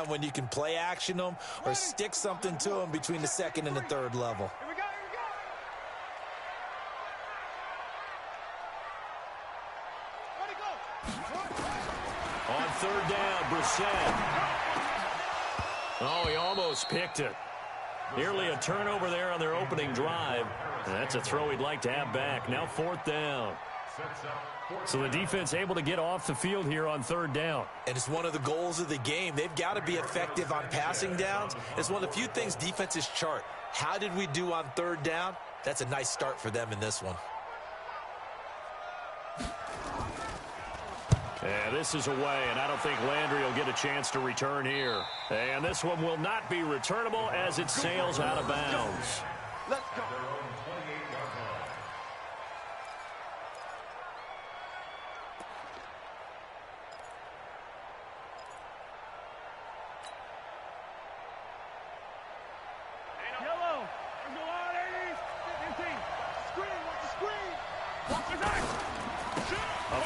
time when you can play action them or stick something to them between the second and the third level. On third down, Brissett. Oh, he almost picked it. Nearly a turnover there on their opening drive. And that's a throw he'd like to have back. Now fourth down. So the defense able to get off the field here on third down. And it's one of the goals of the game. They've got to be effective on passing downs. It's one of the few things defenses chart. How did we do on third down? That's a nice start for them in this one. And this is away, and I don't think Landry will get a chance to return here. And this one will not be returnable as it sails out of bounds. Let's go.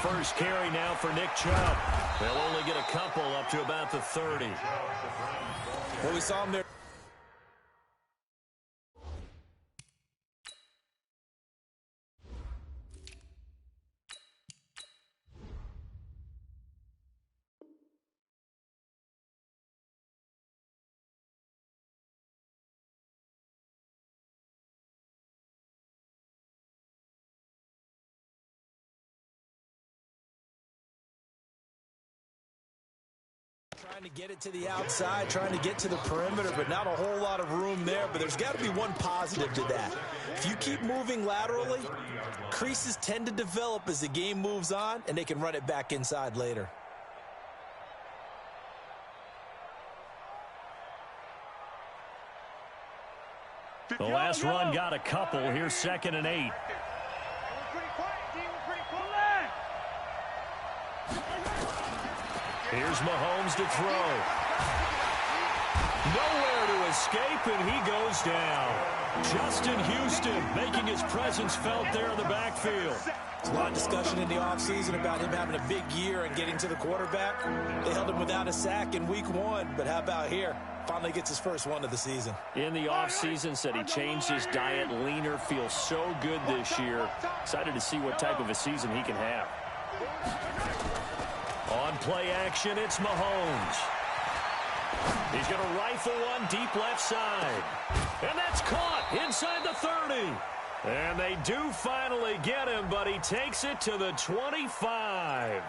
First carry now for Nick Chubb. They'll only get a couple up to about the 30. Well, we saw him there. Trying to get it to the outside, trying to get to the perimeter, but not a whole lot of room there. But there's got to be one positive to that. If you keep moving laterally, creases tend to develop as the game moves on, and they can run it back inside later. The last run got a couple. Here's 2nd and 8. Here's Mahomes to throw. Nowhere to escape, and he goes down. Justin Houston making his presence felt there in the backfield. There's a lot of discussion in the offseason about him having a big year and getting to the quarterback. They held him without a sack in week 1, but how about here? Finally gets his first one of the season. In the offseason, said he changed his diet, leaner, feels so good this year. Excited to see what type of a season he can have. On play action, it's Mahomes. He's going to rifle one deep left side. And that's caught inside the 30. And they do finally get him, but he takes it to the 25.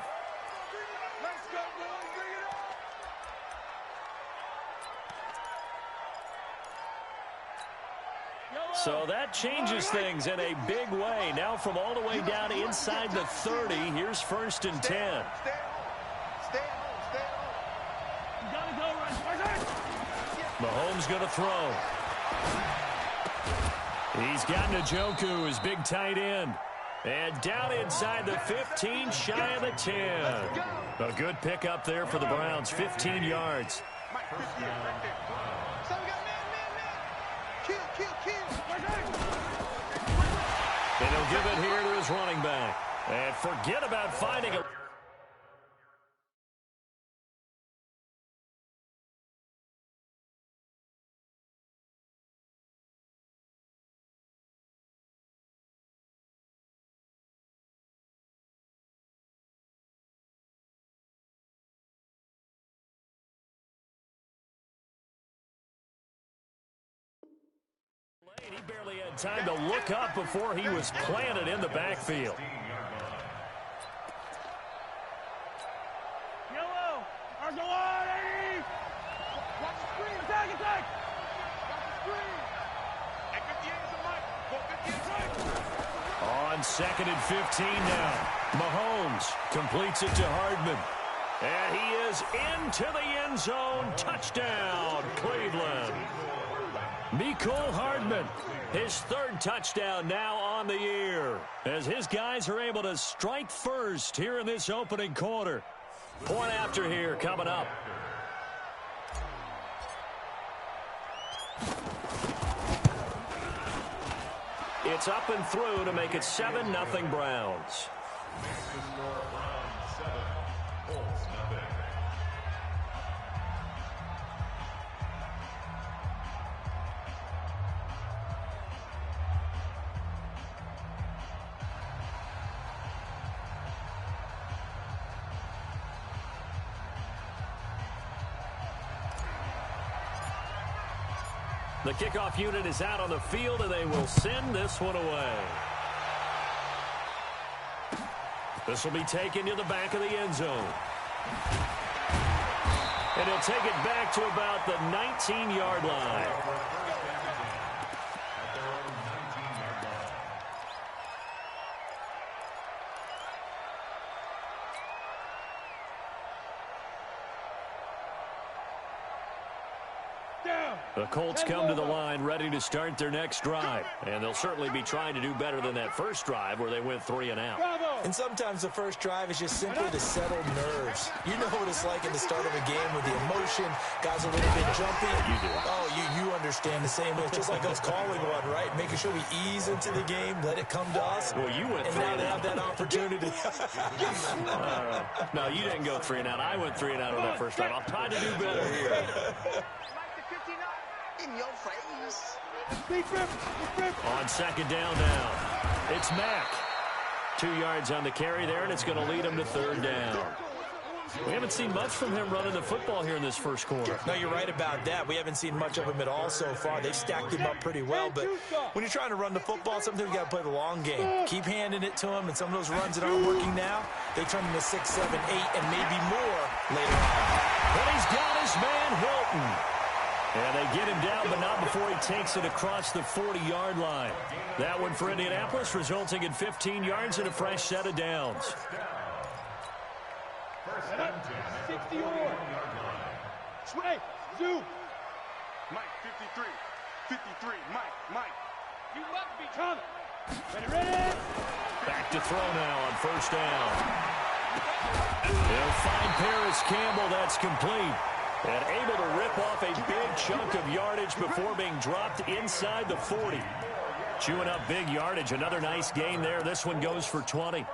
So that changes things in a big way. Now from all the way down inside the 30, here's 1st and 10. Mahomes going to throw. He's got Njoku, his big tight end. And down inside the 15, shy of the 10. A good pickup there for the Browns, 15 yards. And he'll give it here to his running back. And forget about finding a... He barely had time to look up before he was planted in the backfield. Yellow, Argolani! Watch the screen, attack, attack! On 2nd and 15 now. Mahomes completes it to Hardman. And he is into the end zone. Touchdown, Cleveland. Mecole Hardman, his 3rd touchdown now on the year, as his guys are able to strike first here in this opening quarter. Point after here coming up. It's up and through to make it 7-0 Browns. The kickoff unit is out on the field, and they will send this one away. This will be taken to the back of the end zone. And he'll take it back to about the 19-yard line. The Colts come to the line ready to start their next drive. And they'll certainly be trying to do better than that first drive where they went 3 and out. And sometimes the first drive is just simply to settle nerves. You know what it's like at the start of a game with the emotion. Guys are a little bit jumpy. You do. Oh, you understand the same way. It's just like us calling one, right? Making sure we ease into the game, let it come to us. Well, you went 3 and now and they out. have that opportunity. No, you didn't go 3 and out. I went 3 and out on that first drive. I'll try to do better here. In your face. On second down now, it's Mack. 2 yards on the carry there, and it's going to lead him to third down. We haven't seen much from him running the football here in this first quarter. No, you're right about that. We haven't seen much of him at all so far. They've stacked him up pretty well, but when you're trying to run the football, sometimes you got to play the long game. Keep handing it to him, and some of those runs that aren't working now, they turn into 6, 7, 8, and maybe more later on. But he's got his man Hilton. And they get him down, but not before he takes it across the 40-yard line. That one for Indianapolis, resulting in 15 yards and a fresh set of downs. 60-yard. Sway, Zoo. Mike, 53. 53, Mike. You must be coming. Ready. Back to throw now on first down. They'll find Paris Campbell. That's complete. And able to rip off a big chunk of yardage before being dropped inside the 40. Chewing up big yardage. Another nice gain there. This one goes for 20.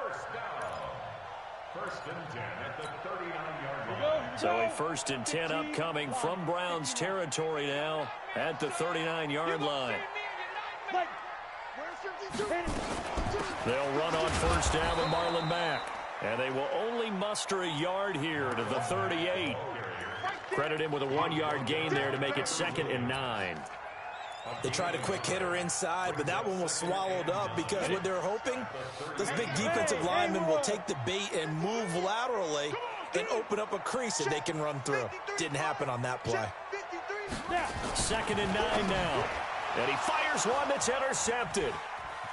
So a 1st and 10 upcoming from Browns territory now at the 39-yard line. They'll run on first down with Marlon Mack. And they will only muster a yard here to the 38. Credit him with a 1-yard gain there to make it 2nd and 9. They tried a quick hitter inside, but that one was swallowed up because what they're hoping, those big defensive linemen will take the bait and move laterally and open up a crease that they can run through. Didn't happen on that play. 2nd and 9 now. And he fires one that's intercepted.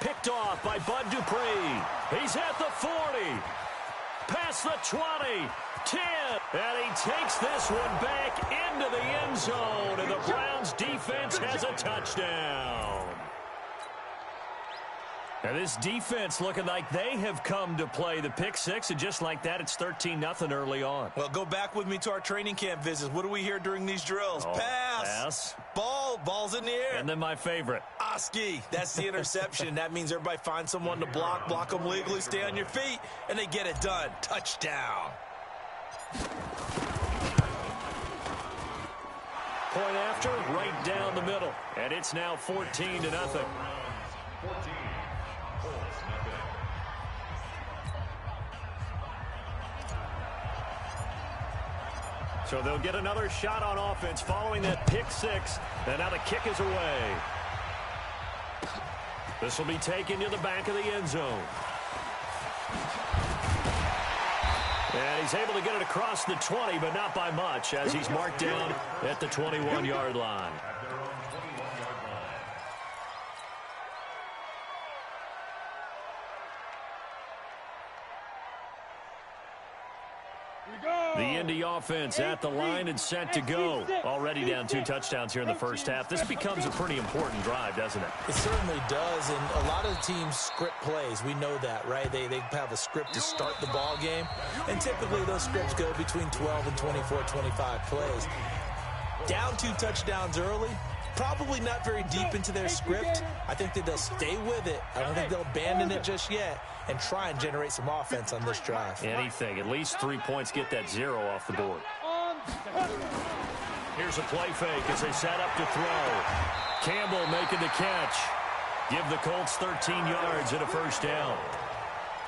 Picked off by Bud Dupree. He's at the 40. Past the 20. 10. And he takes this one back into the end zone. And the Browns defense has a touchdown. And this defense looking like they have come to play. The pick six, and just like that, it's 13-0 early on. Well, go back with me to our training camp visits. What do we hear during these drills? Oh, pass. Ball's in the air. And then my favorite. Oski, that's the interception. That means everybody finds someone to block them legally, stay on your feet, and they get it done. Touchdown. Point after, right down the middle. And it's now 14-0. So they'll get another shot on offense following that pick six. And now the kick is away. This will be taken to the back of the end zone. And he's able to get it across the 20, but not by much, as he's marked down at the 21-yard line. The Indy offense at the line and set to go. Already down 2 touchdowns here in the first half. This becomes a pretty important drive, doesn't it? It certainly does, and a lot of teams script plays. We know that, right? They have a script to start the ball game, and typically those scripts go between 12 and 24, 25 plays. Down 2 touchdowns early, probably not very deep into their script. I think that they'll stay with it. I don't think they'll abandon it just yet and try and generate some offense on this drive. Anything. At least 3 points, get that 0 off the board. Here's a play fake as they set up to throw. Campbell making the catch. Give the Colts 13 yards and a first down.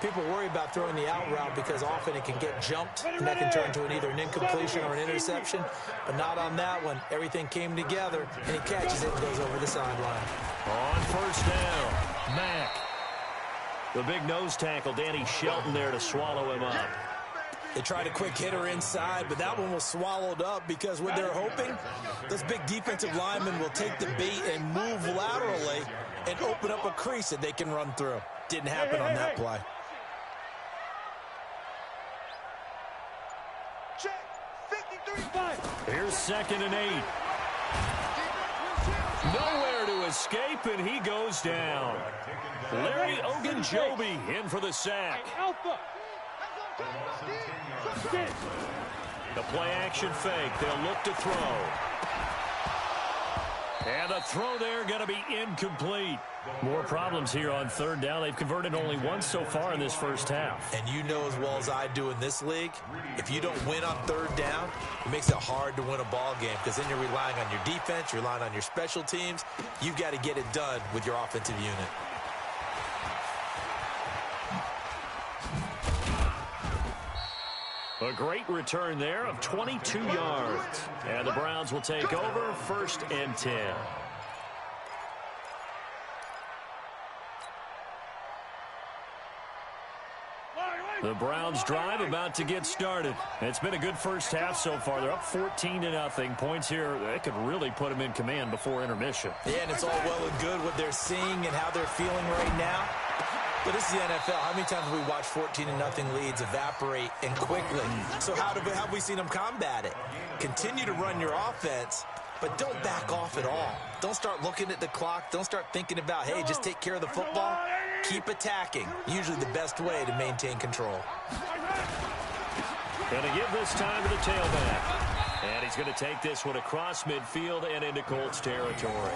People worry about throwing the out route because often it can get jumped, and that can turn to either an incompletion or an interception, but not on that one. Everything came together, and he catches it and goes over the sideline. On first down, Mack. The big nose tackle, Danny Shelton, there to swallow him up. They tried a quick hitter inside, but that one was swallowed up because what they're hoping, those big defensive linemen will take the bait and move laterally and open up a crease that they can run through. Didn't happen on that play. Here's 2nd and 8. Nowhere to escape, and he goes down. Larry Ogunjobi in for the sack. The play-action fake. They'll look to throw. And the throw there going to be incomplete. More problems here on 3rd down. They've converted only once so far in this first half. And you know as well as I do in this league, if you don't win on 3rd down, it makes it hard to win a ball game because then you're relying on your defense, you're relying on your special teams. You've got to get it done with your offensive unit. A great return there of 22 yards. And the Browns will take over 1st and 10. The Browns drive about to get started. It's been a good first half so far. They're up 14-0. Points here, they could really put them in command before intermission. Yeah, and it's all well and good what they're seeing and how they're feeling right now. But this is the NFL. How many times have we watched 14-0 leads evaporate and quickly? So how have we seen them combat it? Continue to run your offense, but don't back off at all. Don't start looking at the clock. Don't start thinking about, hey, just take care of the football. Keep attacking. Usually the best way to maintain control. Going to give this time to the tailback. And he's going to take this one across midfield and into Colts territory.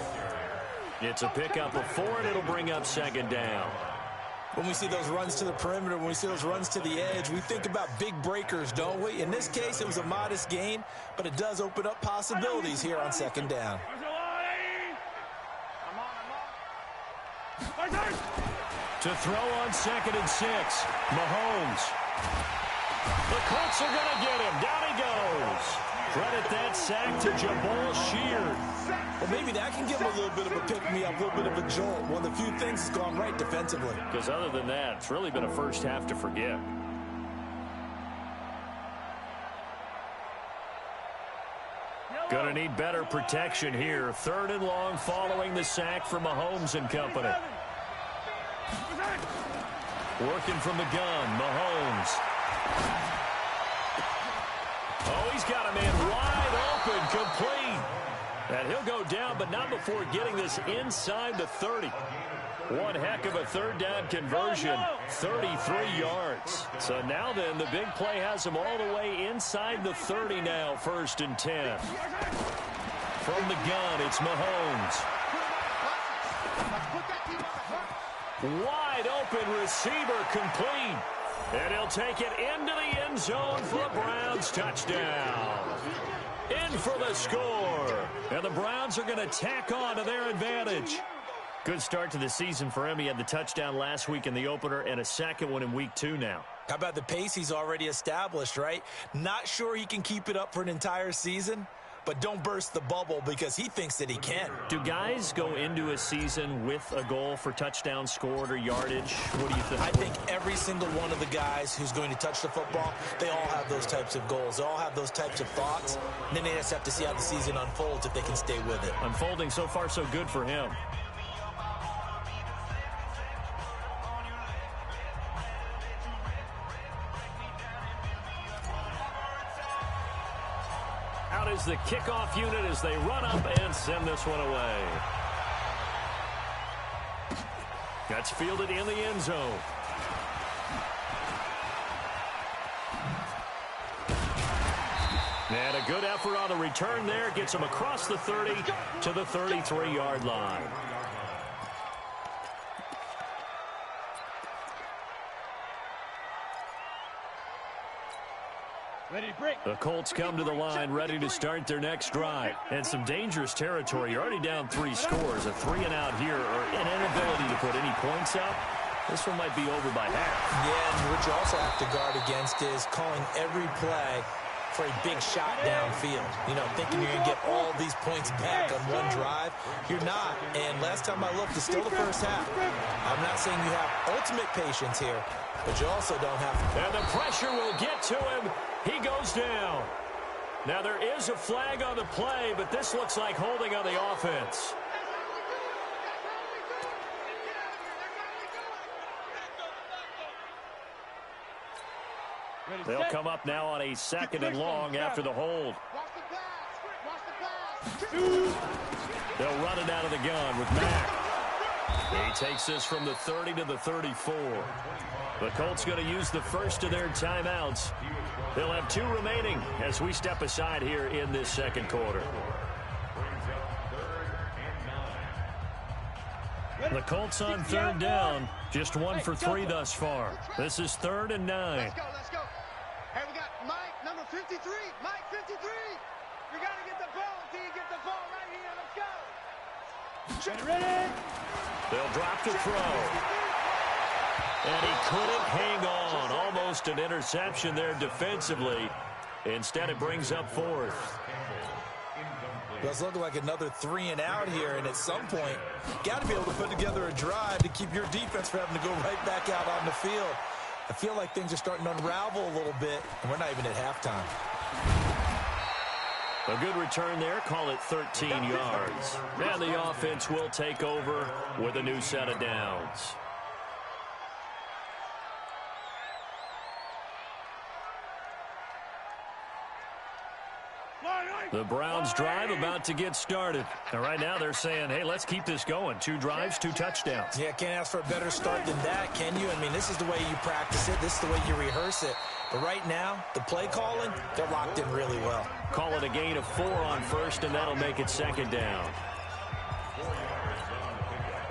It's a pickup of 4, and it'll bring up 2nd down. When we see those runs to the perimeter, when we see those runs to the edge, we think about big breakers, don't we? In this case, it was a modest gain, but it does open up possibilities here on 2nd down. To throw on 2nd and 6, Mahomes. The Colts are going to get him. Down he goes. Credit that sack to Jabal Sheard. Well, maybe that can give him a little bit of a pick-me-up, a little bit of a jolt. One of the few things that's gone right defensively. Because other than that, it's really been a first half to forget. Going to need better protection here. 3rd and long following the sack from Mahomes and company. Working from the gun, Mahomes. Oh, he's got a man wide open, complete. And he'll go down, but not before getting this inside the 30. One heck of a 3rd down conversion, 33 yards. So now then, the big play has him all the way inside the 30 now, 1st and 10. From the gun, it's Mahomes. Wide open receiver, complete. And he'll take it into the end zone for a Browns touchdown. In for the score. And the Browns are going to tack on to their advantage. Good start to the season for him. He had the touchdown last week in the opener and a second one in week 2 now. How about the pace he's already established, right? Not sure he can keep it up for an entire season, but don't burst the bubble because he thinks that he can. Do guys go into a season with a goal for touchdowns scored or yardage? What do you think? I think every single one of the guys who's going to touch the football, they all have those types of goals. They all have those types of thoughts. And then they just have to see how the season unfolds if they can stay with it. Unfolding so far so good for him. Out is the kickoff unit as they run up and send this one away. That's fielded in the end zone. And a good effort on the return there. Gets him across the 30 to the 33-yard line. The Colts come to the line ready to start their next drive. And some dangerous territory. You're already down 3 scores. A 3-and-out here or an inability to put any points up. This one might be over by half. Yeah, and what you also have to guard against is calling every play for a big shot downfield. You know, thinking you're going to get all these points back on one drive. You're not. And last time I looked, it's still the first half. I'm not saying you have ultimate patience here, but you also don't have to. And the pressure will get to him. He goes down. Now, there is a flag on the play, but this looks like holding on the offense. They'll come up now on a 2nd and long after the hold. They'll run it out of the gun with Mack. He takes this from the 30 to the 34. The Colts going to use the first of their timeouts. They'll have 2 remaining as we step aside here in this 2nd quarter. The Colts on 3rd down, just 1 for 3 thus far. This is 3rd and 9. Let's go. Hey, we got Mike, number 53. Mike, 53. You got to get the ball. Can you get the ball right here? Let's go. Ready? They'll drop the throw. And he couldn't hang on. Almost an interception there defensively. Instead, it brings up 4th. It's looking like another 3 and out here, and at some point, got to be able to put together a drive to keep your defense from having to go right back out on the field. I feel like things are starting to unravel a little bit, and we're not even at halftime. A good return there. Call it 13 yards. And the offense will take over with a new set of downs. The Browns drive about to get started. And right now they're saying, hey, let's keep this going. 2 drives, 2 touchdowns. Yeah, can't ask for a better start than that, can you? I mean, this is the way you practice it. This is the way you rehearse it. But right now, the play calling, they're locked in really well. Call it a gain of 4 on 1st, and that'll make it 2nd down.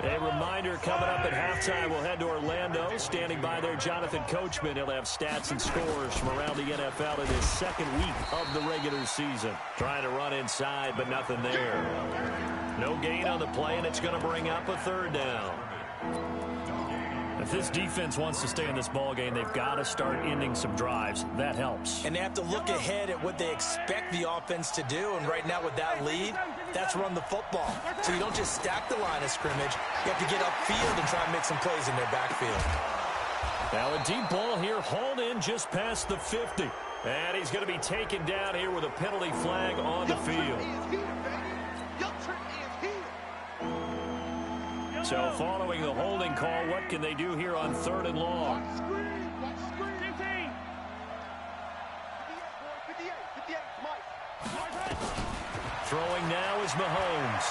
A reminder, coming up at halftime, we'll head to Orlando. Standing by there, Jonathan Coachman. He'll have stats and scores from around the NFL in his 2nd week of the regular season. Trying to run inside, but nothing there. No gain on the play, and it's going to bring up a 3rd down. If this defense wants to stay in this ballgame, they've got to start ending some drives. That helps. And they have to look ahead at what they expect the offense to do. And right now with that lead, that's run the football. So you don't just stack the line of scrimmage. You have to get upfield and try and make some plays in their backfield. Now a deep ball here, hauled in just past the 50. And he's going to be taken down here with a penalty flag on the field. So following the holding call, what can they do here on 3rd and long? Throwing now is Mahomes.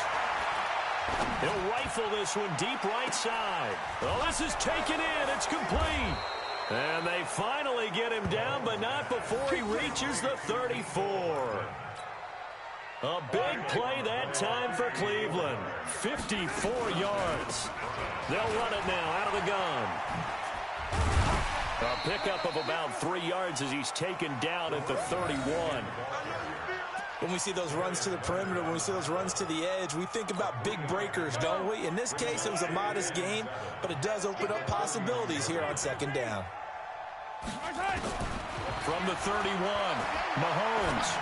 He'll rifle this one deep right side. Oh, this is taken in. It's complete. And they finally get him down, but not before he reaches the 34. A big play that time for Cleveland. 54 yards. They'll run it now out of the gun. A pickup of about 3 yards as he's taken down at the 31. When we see those runs to the perimeter, when we see those runs to the edge, we think about big breakers, don't we? In this case, it was a modest gain, but it does open up possibilities here on 2nd down. From the 31, Mahomes.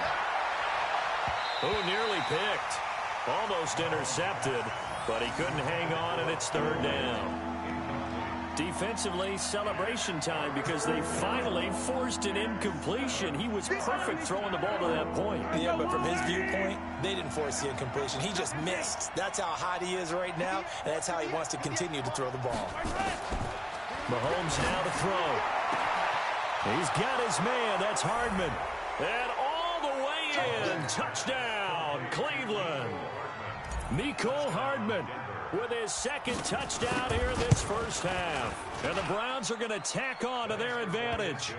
Oh, nearly picked. Almost intercepted, but he couldn't hang on, and it's 3rd down. Defensively, celebration time because they finally forced an incompletion. He was perfect throwing the ball to that point. Yeah, but from his viewpoint, they didn't force the incompletion. He just missed. That's how hot he is right now, and that's how he wants to continue to throw the ball. Mahomes now to throw. He's got his man. That's Hardman. And all the way in. Touchdown, Cleveland. Mecole Hardman with his 2nd touchdown here in this 1st half. And the Browns are going to tack on to their advantage.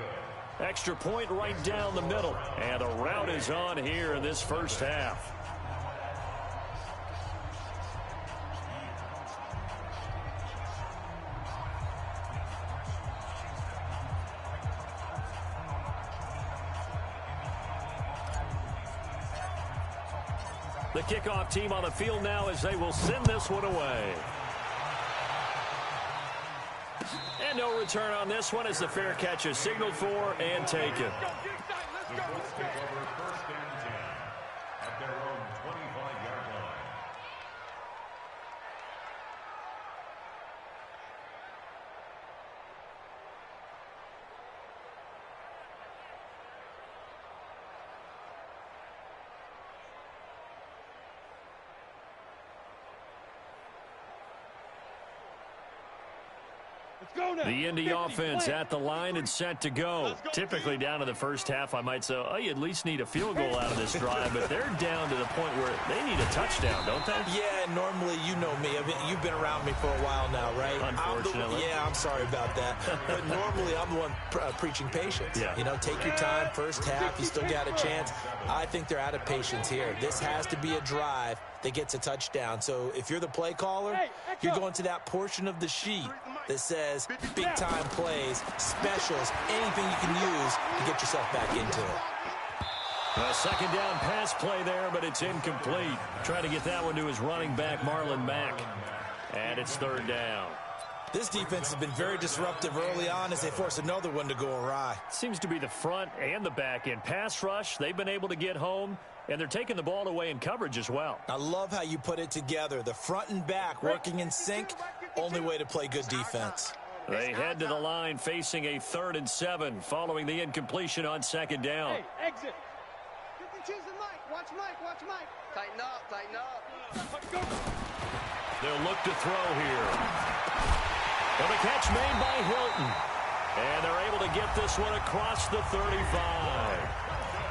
Extra point right down the middle. And a rout is on here in this 1st half. The kickoff team on the field now as they will send this one away. no return on this one as the fair catch is signaled for and taken. The Indy offense at the line and set to go. Typically down to the first half, I might say, oh, you at least need a field goal out of this drive, but they're down to the point where they need a touchdown, don't they? Yeah, normally, you know me. I mean, you've been around me for a while now, right? Unfortunately. I'm sorry about that. But normally, I'm the one preaching patience. Yeah. You know, take your time. First half, you still got a chance. I think they're out of patience here. This has to be a drive that gets a touchdown. So if you're the play caller, you're going to that portion of the sheet that says big-time plays, specials, anything you can use to get yourself back into it. A second down pass play there, but it's incomplete. Trying to get that one to his running back, Marlon Mack. And it's third down. This defense has been very disruptive early on as they force another one to go awry. Seems to be the front and the back end. Pass rush, they've been able to get home, and they're taking the ball away in coverage as well. I love how you put it together. The front and back working in sync, only way to play good defense. They head to the line facing a 3rd and 7 following the incompletion on second down. Hey, exit. You can choose the mic. Watch Mike. Watch Mike. Tighten up. Tighten up. They'll look to throw here. And the catch made by Hilton. And they're able to get this one across the 35.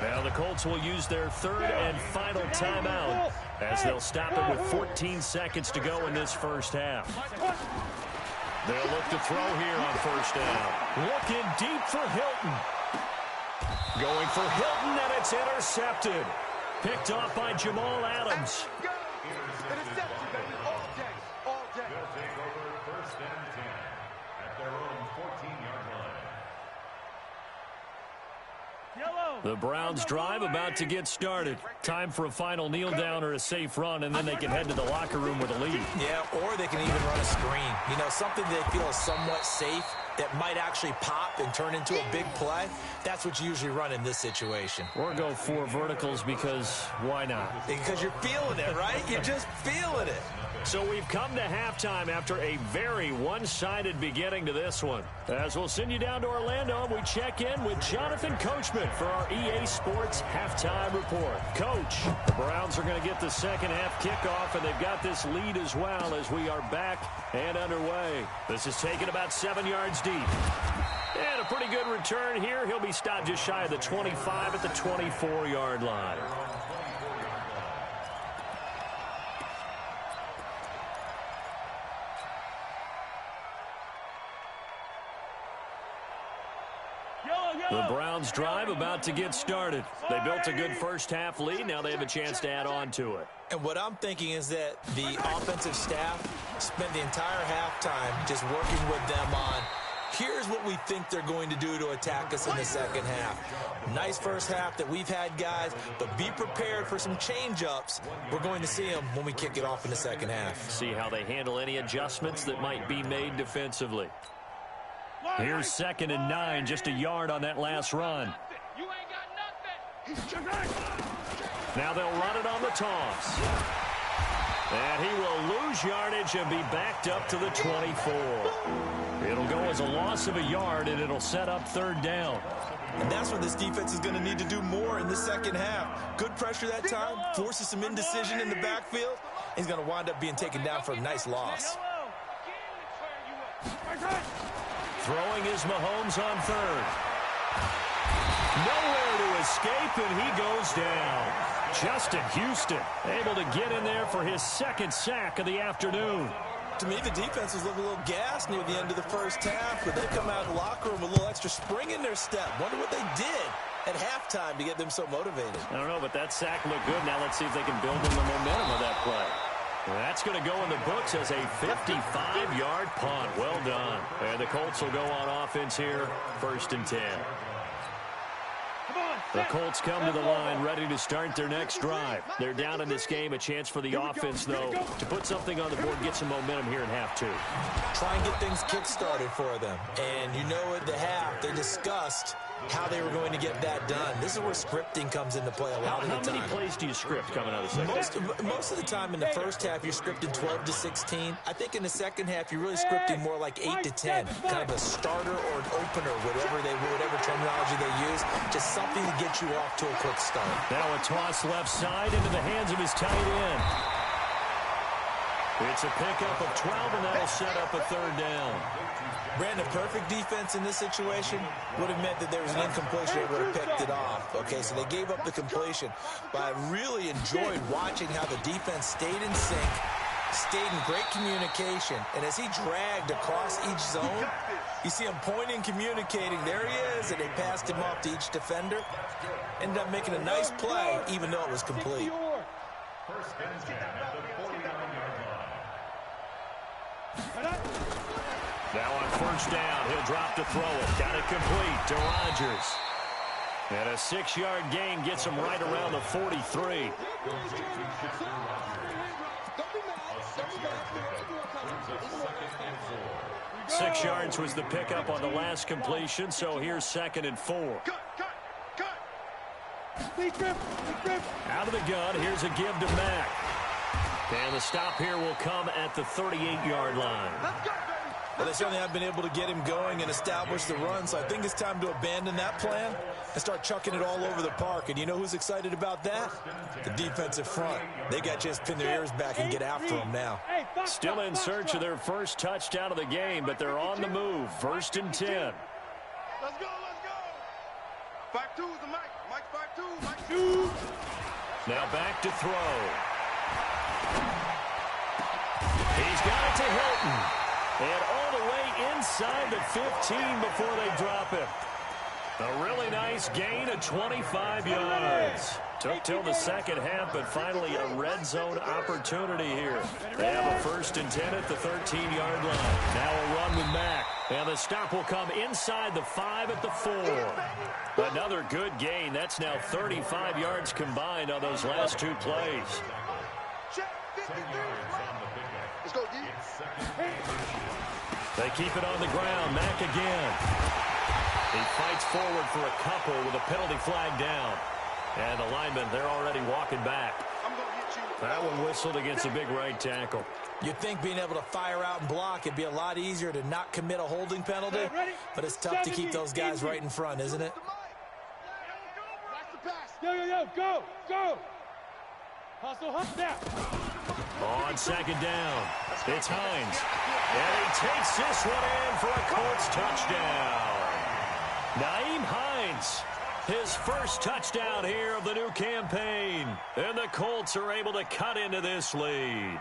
Now the Colts will use their 3rd and final timeout as they'll stop it with 14 seconds to go in this first half. They'll look to throw here on first down. Looking deep for Hilton. Going for Hilton, and it's intercepted. Picked off by Jamal Adams. Interception, baby. All day. All day. They'll take over 1st and 10 at their own 14-yard line. The Browns drive about to get started. Time for a final kneel down or a safe run, and then they can head to the locker room with a lead. Yeah, or they can even run a screen. You know, something they feel is somewhat safe that might actually pop and turn into a big play. That's what you usually run in this situation. Or go 4 verticals because why not? Because you're feeling it, right? You're just feeling it. So we've come to halftime after a very one-sided beginning to this one. As we'll send you down to Orlando, we check in with Jonathan Coachman for our EA Sports Halftime Report. Coach, the Browns are going to get the second half kickoff, and they've got this lead as well as we are back and underway. This is taken about 7 yards deep. And a pretty good return here. He'll be stopped just shy of the 25 at the 24-yard line. The Browns drive about to get started. They built a good first half lead. Now they have a chance to add on to it. And what I'm thinking is that the offensive staff spent the entire halftime just working with them on, here's what we think they're going to do to attack us in the second half. Nice first half that we've had, guys, but be prepared for some change-ups. We're going to see them when we kick it off in the second half. See how they handle any adjustments that might be made defensively. Here's 2nd and 9, just a yard on that last run. You ain't got nothing. Now they'll run it on the toss. And he will lose yardage and be backed up to the 24. It'll go as a loss of a yard, and it'll set up 3rd down. And that's what this defense is going to need to do more in the second half. Good pressure that time, forces some indecision in the backfield. He's going to wind up being taken down for a nice loss. Throwing is Mahomes on 3rd. Nowhere to escape, and he goes down. Justin Houston able to get in there for his 2nd sack of the afternoon. To me, the defense was looking a little gassed near the end of the first half, but they come out of the locker room with a little extra spring in their step. Wonder what they did at halftime to get them so motivated. I don't know, but that sack looked good. Now let's see if they can build on the momentum of that play. That's going to go in the books as a 55-yard punt. Well done. And the Colts will go on offense here, 1st and 10. The Colts come to the line ready to start their next drive. They're down in this game. A chance for the offense, though, to put something on the board, get some momentum here in half two. Try and get things kick-started for them. And you know at the half, they discussed how they were going to get that done. This is where scripting comes into play a lot of the time. How many plays do you script coming out of the second half? Most of the time in the first half, you're scripting 12 to 16. I think in the second half, you're really scripting more like 8 to 10. Kind of a starter or an opener, whatever terminology they use. Just something to get you off to a quick start. Now a toss left side into the hands of his tight end. It's a pickup of 12, and that'll set up a third down. Brandon, perfect defense in this situation would have meant that there was an incompletion that would have picked it off. Okay, so they gave up the completion. But I really enjoyed watching how the defense stayed in sync, stayed in great communication. And as he dragged across each zone, you see him pointing, communicating. There he is, and they passed him off to each defender. Ended up making a nice play, even though it was complete. First and 10 at the 49-yard line. Now on first down, he'll drop to throw it. Got it complete to Rodgers. And a 6-yard gain gets him right around the 43. 6 yards was the pickup on the last completion, so here's 2nd and 4. Out of the gun, here's a give to Mack. And the stop here will come at the 38-yard line. Well, they certainly have been able to get him going and establish the run, so I think it's time to abandon that plan and start chucking it all over the park. And you know who's excited about that? The defensive front. They got to just pin their ears back and get after him now. Still in search of their first touchdown of the game, but they're on the move. 1st and 10. Let's go, let's go. 5-2 is the Mike. Mike 5-2, Mike 2. Now back to throw. He's got it to Hilton. And all the way inside the 15 before they drop him. A really nice gain of 25 yards. Took till the second half, but finally a red zone opportunity here. They have a 1st and 10 at the 13-yard line. Now a run with Mack. And the stop will come inside the 5 at the 4. Another good gain. That's now 35 yards combined on those last 2 plays. Let's go, D. They keep it on the ground. Mack again. He fights forward for a couple with a penalty flag down. And the linemen, they're already walking back. That one whistled against a big right tackle. You'd think being able to fire out and block, it'd be a lot easier to not commit a holding penalty. But it's tough to keep those guys right in front, isn't it? Yo, go, go. Hustle, now. On 2nd down, it's Hines. And he takes this one in for a Colts touchdown. Nyheim Hines, his first touchdown here of the new campaign. And the Colts are able to cut into this lead.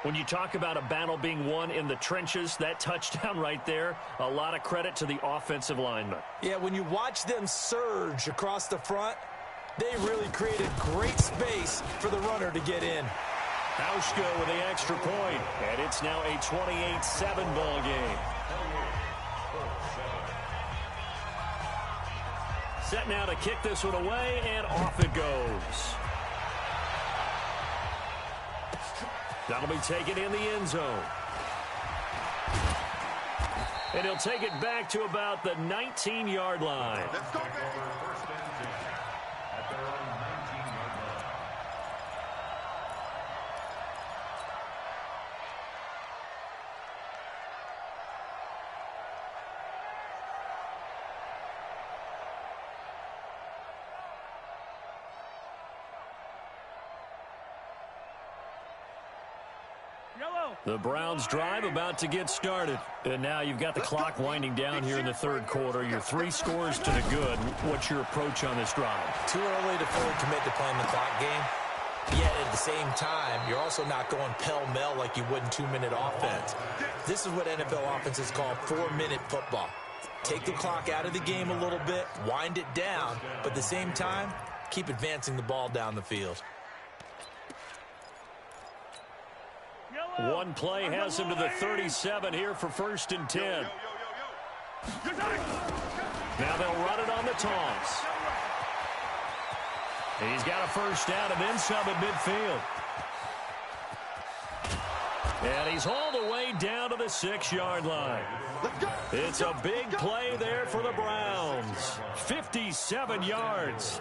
When you talk about a battle being won in the trenches, that touchdown right there, a lot of credit to the offensive linemen. Yeah, when you watch them surge across the front, they really created great space for the runner to get in. Hauschka with the extra point, and it's now a 28-7 ball game. Set now to kick this one away, and off it goes. That'll be taken in the end zone. And he'll take it back to about the 19-yard line. Let's go, baby. First and 10 at their own 19-yard line. The Browns drive about to get started. And now you've got the clock winding down here in the third quarter. You're 3 scores to the good. What's your approach on this drive? Too early to fully commit to playing the clock game. Yet at the same time, you're also not going pell-mell like you would in 2-minute offense. This is what NFL offenses call 4-minute football. Take the clock out of the game a little bit, wind it down, but at the same time, keep advancing the ball down the field. One play has him to the 37 here for 1st and 10. Now they'll run it on the toss. He's got a first down and then some at midfield. And he's hauled away down to the 6-yard line. It's a big play there for the Browns. 57 yards.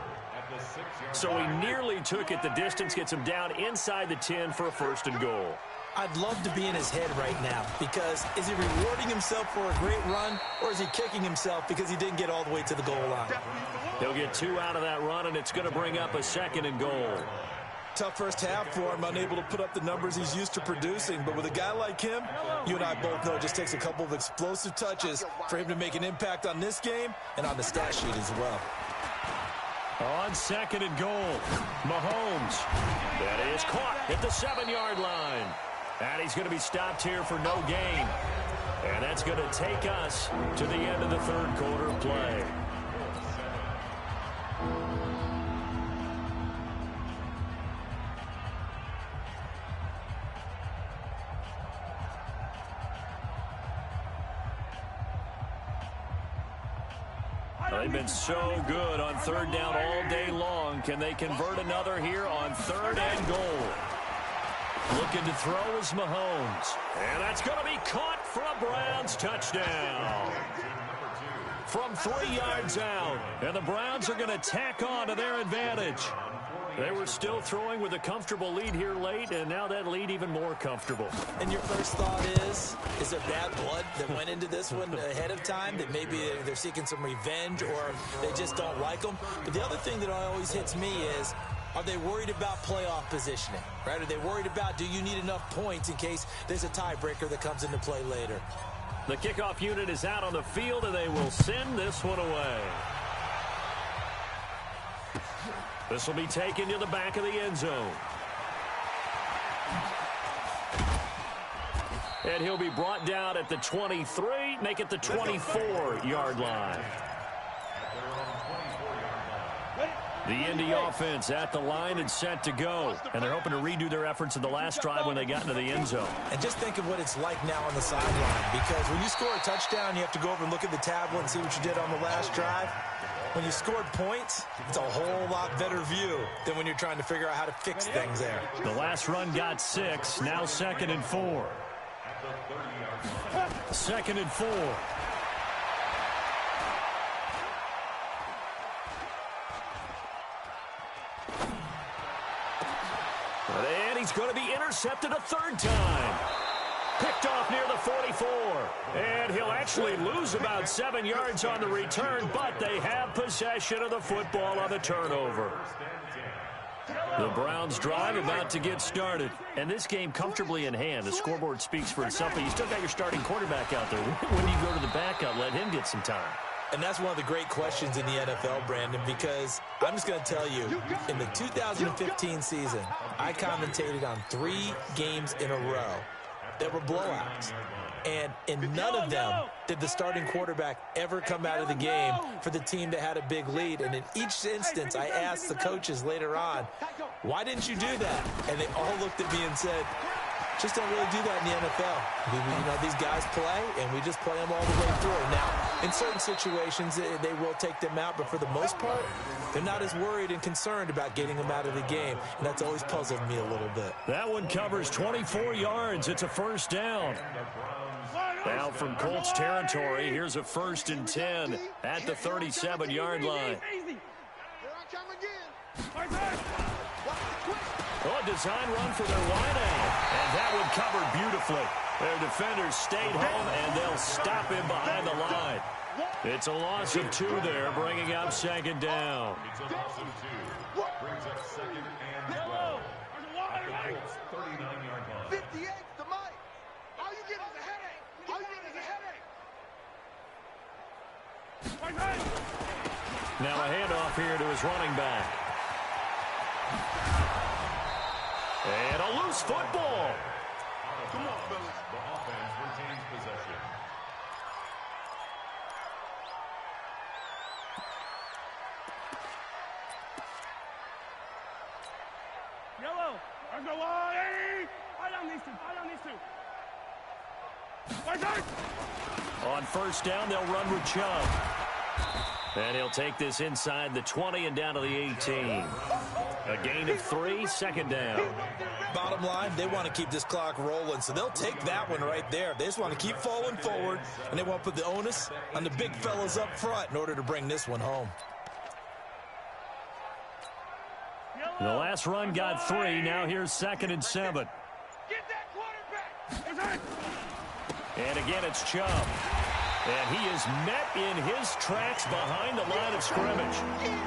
So he nearly took it the distance, gets him down inside the 10 for a first and goal. I'd love to be in his head right now, because is he rewarding himself for a great run, or is he kicking himself because he didn't get all the way to the goal line? He'll get 2 out of that run, and it's going to bring up a second and goal. Tough first half for him, unable to put up the numbers he's used to producing. But with a guy like him, you and I both know it just takes a couple of explosive touches for him to make an impact on this game and on the stat sheet as well. On second and goal, Mahomes. That is caught at the 7-yard line. And he's going to be stopped here for no gain. And that's going to take us to the end of the third quarter of play. They've been so good on third down all day long. Can they convert another here on third and goal? Looking to throw is Mahomes. And that's going to be caught for a Browns touchdown. From 3 yards out. And the Browns are going to tack on to their advantage. They were still throwing with a comfortable lead here late, and now that lead even more comfortable. And your first thought is there bad blood that went into this one ahead of time, that maybe they're seeking some revenge or they just don't like them? But the other thing that always hits me is, are they worried about playoff positioning, right? Are they worried about, do you need enough points in case there's a tiebreaker that comes into play later? The kickoff unit is out on the field, and they will send this one away. This will be taken to the back of the end zone. And he'll be brought down at the 23, make it the 24-yard line. The Indy offense at the line and set to go. And they're hoping to redo their efforts in the last drive when they got into the end zone. And just think of what it's like now on the sideline, because when you score a touchdown, you have to go over and look at the tablet and see what you did on the last drive. When you scored points, it's a whole lot better view than when you're trying to figure out how to fix things there. The last run got 6, now second and 4. Second and 4. And he's going to be intercepted a third time. Picked off near the 44. And he'll actually lose about 7 yards on the return, but they have possession of the football on the turnover. The Browns drive about to get started. And this game comfortably in hand. The scoreboard speaks for itself, but you still got your starting quarterback out there. When do you go to the backup, let him get some time? And that's one of the great questions in the NFL, Brandon, because I'm just going to tell you, in the 2015 season, I commentated on 3 games in a row that were blowouts. And in none of them did the starting quarterback ever come out of the game for the team that had a big lead. And in each instance, I asked the coaches later on, why didn't you do that? And they all looked at me and said, just don't really do that in the NFL. You know, these guys play, and we just play them all the way through. Now, in certain situations, they will take them out, but for the most part, they're not as worried and concerned about getting them out of the game, and that's always puzzled me a little bit. That one covers 24 yards. It's a first down. Now from Colts territory, here's a 1st and 10 at the 37-yard line. Oh, a design run for their wideout. And that one covered beautifully. Their defenders stayed home, and they'll stop him behind the line. It's a loss of 2 there, bringing up second down. It's a loss of 2. Brings up second and 12. At the Colts 39-yard line. 58 to Mike. All you get is a headache. All you get is a headache. Now a handoff here to his running back. And a loose football. Come on, fellas. The offense retains possession. Yellow. Let's go on. Hey. I don't need to. On first down, they'll run with Chubb. And he'll take this inside the 20 and down to the 18. A gain of 3, second down. Bottom line, they want to keep this clock rolling, so they'll take that one right there. They just want to keep falling forward, and they want to put the onus on the big fellas up front in order to bring this one home. The last run got 3. Now here's 2nd and 7. Get that quarterback. And again, it's Chubb. And he is met in his tracks behind the line of scrimmage.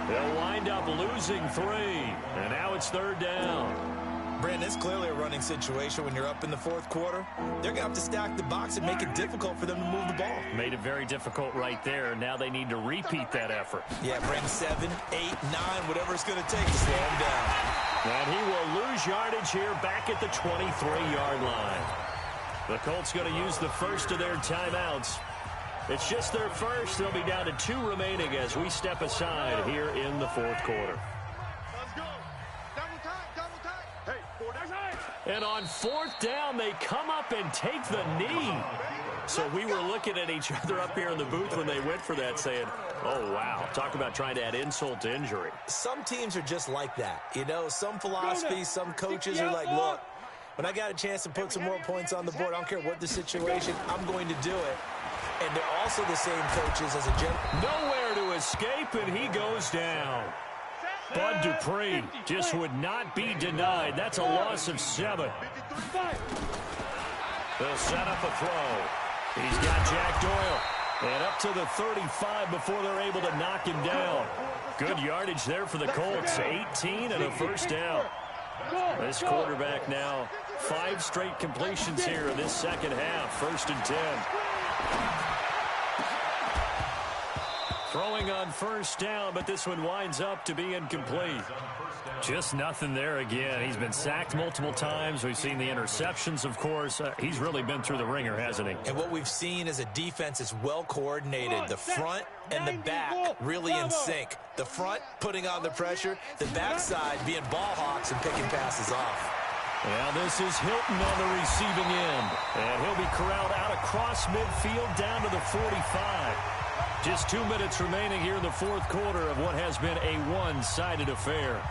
They'll wind up losing 3. And now it's 3rd down. Brandon, it's clearly a running situation when you're up in the 4th quarter. They're going to have to stack the box and make it difficult for them to move the ball. Made it very difficult right there. Now they need to repeat that effort. Yeah, bring 7, 8, 9, whatever it's going to take to slow him down. And he will lose yardage here back at the 23-yard line. The Colts going to use the first of their timeouts. It's just their first. They'll be down to 2 remaining as we step aside here in the 4th quarter. Let's go. Double time, double time. Hey, 4 down. And on 4th down, they come up and take the knee. So we were looking at each other up here in the booth when they went for that saying, oh, wow. Talk about trying to add insult to injury. Some teams are just like that. You know, some philosophies, some coaches are like, look, when I got a chance to put some more points on the board, I don't care what the situation, I'm going to do it. And they're also the same coaches as a general. Nowhere to escape, and he goes down. Bud Dupree just would not be denied. That's a loss of 7. They'll set up a throw. He's got Jack Doyle. And up to the 35 before they're able to knock him down. Good yardage there for the Colts. 18 and a first down. This quarterback now 5 straight completions here in this second half. 1st and 10. Throwing on 1st down, but this one winds up to be incomplete. Just nothing there again. He's been sacked multiple times. We've seen the interceptions, of course. He's really been through the ringer, hasn't he? And what we've seen is a defense that's well coordinated. The front and the back really in sync. The front putting on the pressure, the backside being ball hawks and picking passes off. Now this is Hilton on the receiving end. And he'll be corralled out across midfield down to the 45. Just 2 minutes remaining here in the 4th quarter of what has been a one-sided affair.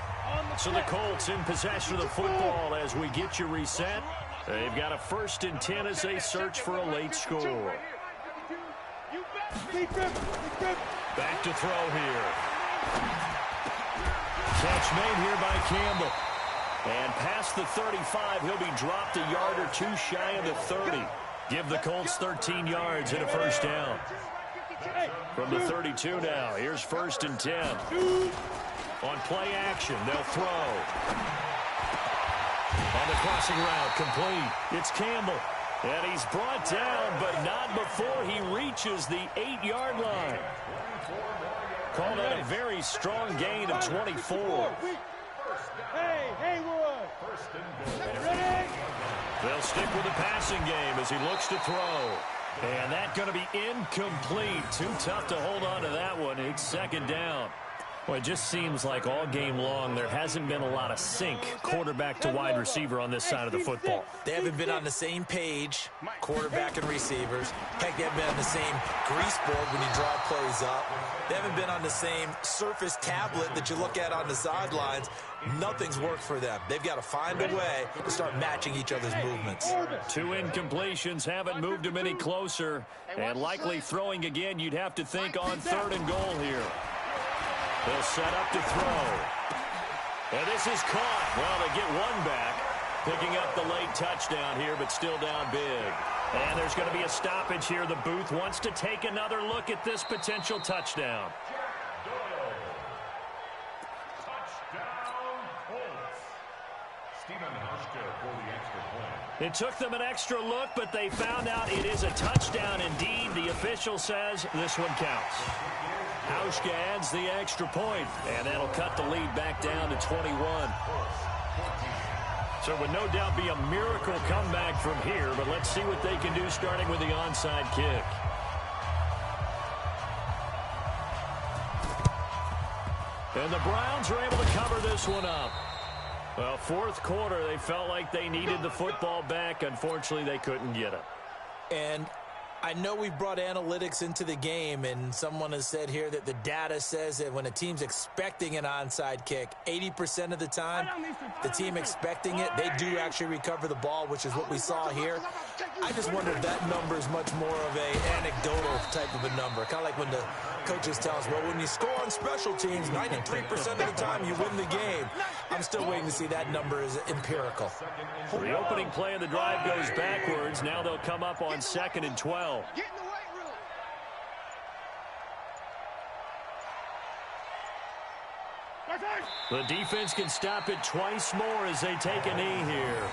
So the Colts in possession of the football as we get you reset. They've got a 1st and 10 as they search for a late score. Back to throw here. Catch made here by Campbell. And past the 35, he'll be dropped a yard or 2 shy of the 30. Give the Colts 13 yards and a 1st down. From the 32 now, here's 1st and 10. On play action, they'll throw. On the crossing route, complete. It's Campbell. And he's brought down, but not before he reaches the 8-yard line. Called out a very strong gain of 24. Hey, Haywood. Ready? They'll stick with the passing game as he looks to throw. And that's going to be incomplete. Too tough to hold on to that one. It's 2nd down. Well, it just seems like all game long there hasn't been a lot of sync quarterback to wide receiver on this side of the football. They haven't been on the same page, quarterback and receivers. Heck, they haven't been on the same grease board when you draw plays up. They haven't been on the same surface tablet that you look at on the sidelines. Nothing's worked for them. They've got to find a way to start matching each other's movements. 2 incompletions haven't moved him any closer. And likely throwing again, you'd have to think on 3rd and goal here. They'll set up to throw. And this is caught. Well, they get one back. Picking up the late touchdown here, but still down big. And there's going to be a stoppage here. The booth wants to take another look at this potential touchdown. It took them an extra look, but they found out it is a touchdown indeed. The official says this one counts. Hauschka adds the extra point, and that'll cut the lead back down to 21. So it would no doubt be a miracle comeback from here, but let's see what they can do starting with the onside kick. And the Browns are able to cover this one up. Well, 4th quarter, they felt like they needed the football back. Unfortunately, they couldn't get it. And I know we've brought analytics into the game, and someone has said here that the data says that when a team's expecting an onside kick, 80% of the time, the team expecting it, they do actually recover the ball, which is what we saw here. I just wonder if that number is much more of a anecdotal type of a number, kind of like when the coaches tell us, well, when you score on special teams, 93% of the time you win the game. I'm still waiting to see that number is empirical. The opening play of the drive goes backwards. Now they'll come up on 2nd and 12. Get in the weight room. The defense can stop it twice more as they take a knee here.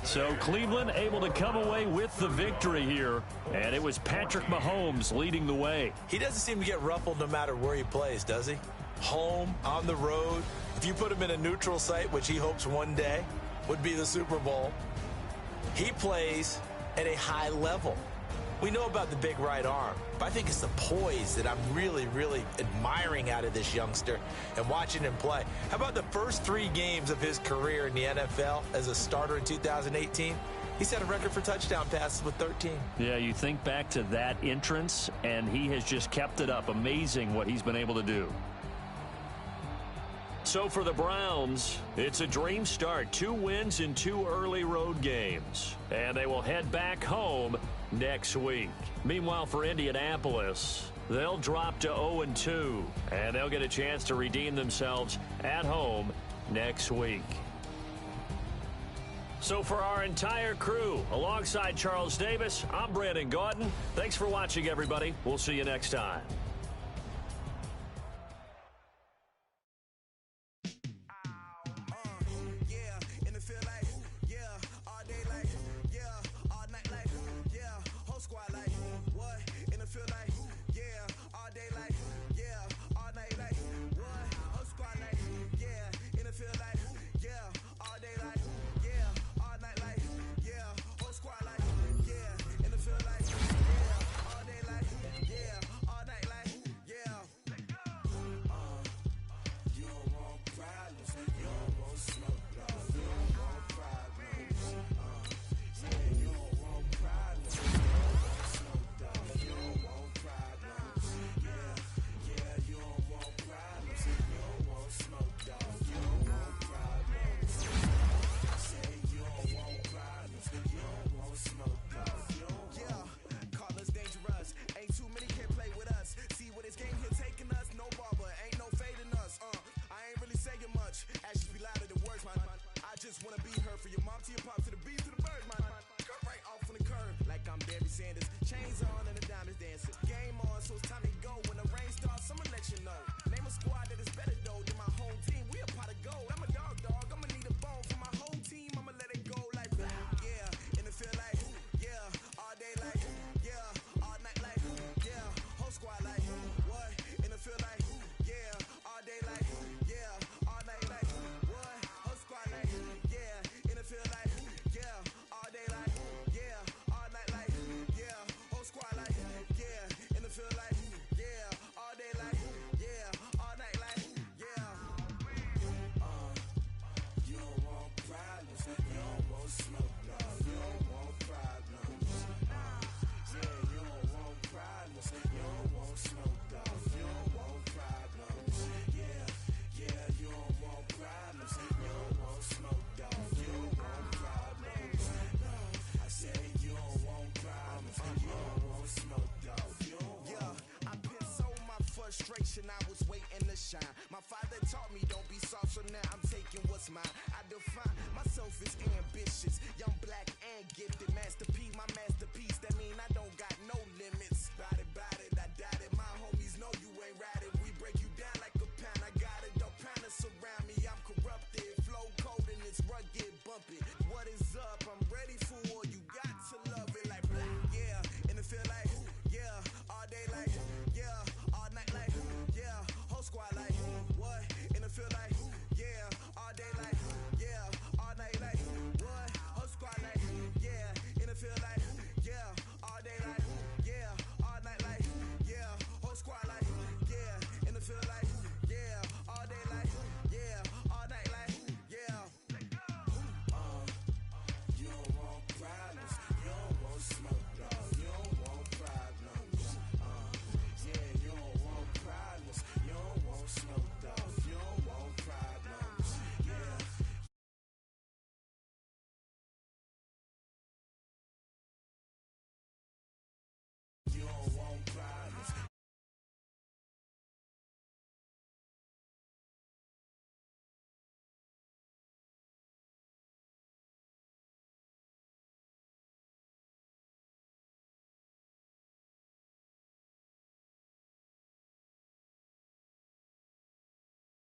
So Cleveland able to come away with the victory here, and it was Patrick Mahomes leading the way. He doesn't seem to get ruffled no matter where he plays, does he? Home, on the road. If you put him in a neutral site, which he hopes one day would be the Super Bowl, he plays at a high level. We know about the big right arm, but I think it's the poise that I'm really, really admiring out of this youngster and watching him play. How about the first 3 games of his career in the NFL as a starter in 2018? He set a record for touchdown passes with 13. Yeah, you think back to that entrance, and he has just kept it up. Amazing what he's been able to do. So for the Browns, it's a dream start. 2 wins in 2 early road games. And they will head back home next week. Meanwhile, for Indianapolis, they'll drop to 0-2. And they'll get a chance to redeem themselves at home next week. So for our entire crew, alongside Charles Davis, I'm Brandon Gaudin. Thanks for watching, everybody. We'll see you next time.